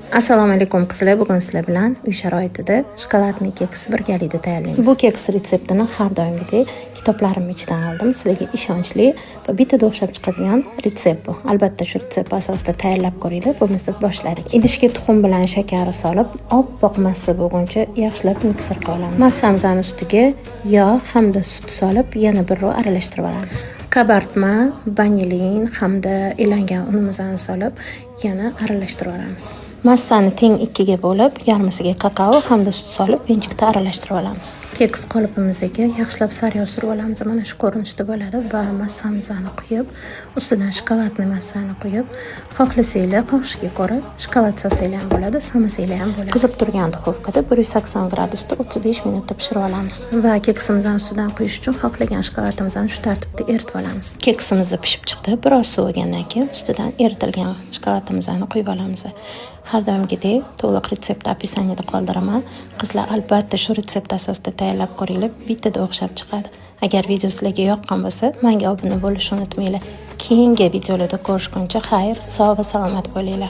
Assalomu alaykum qizlar, bugun sizlar bilan uy sharoitida shokoladli keks birgalikda tayyorlaymiz. Bu keks retseptini har doimgidek kitoblarim ichidan oldim. Sizlarga ishonchli va bittada o'xshab chiqadigan retsept bu. Albatta shu retsept asosida tayyorlab ko'ringlar. Bo'lmasa boshladik. Idishga tuxum bilan shakar solib, oppoq massa bo'lguncha yaxshilab mikser qilib olamiz. Massamizni ustiga yog' hamda sut solib, yana bir ro'y aralashtirib olamiz. Kabartma, vanilin hamda elangan unimizni solib, yana aralashtirib olamiz. Massani teng ikkiga bo'lib, yarmisiga kakao hamda sut solib, venchikda aralashtirib olamiz. Keks qolipimizga yaxshilab sariyog' surib olamiz. Mana shu ko'rinishda bo'ladi va massamizni quyib, ustidan shokoladli massani quyib, xohlasanglar xohishiga ko'ra shokolad solsanglar ham bo'ladi, solmasanglar ham bo'ladi. Qizib turgan duxovkada 180 gradusda 35 minutda pishirib olamiz. Va keksimizni ustidan quyish uchun xohlagan shokoladimizni shu tartibda eritib olamiz. Keksimiz pishib chiqdi. Biroz sovigandan keyin ustidan eritilgan shokoladimizni quyib olamiz. Har doimgidek to'liq retsept opisaniyada qoldiraman. Qizlar albatta shu retsept asosida tayyorlab ko'ringlar, bittada o'xshab chiqadi. Agar video sizlarga yoqqan bo'lsa, menga obuna bo'lishni unutmanglar. Keyingi videolarda ko'rishguncha xayr, sog' va salomat bo'linglar.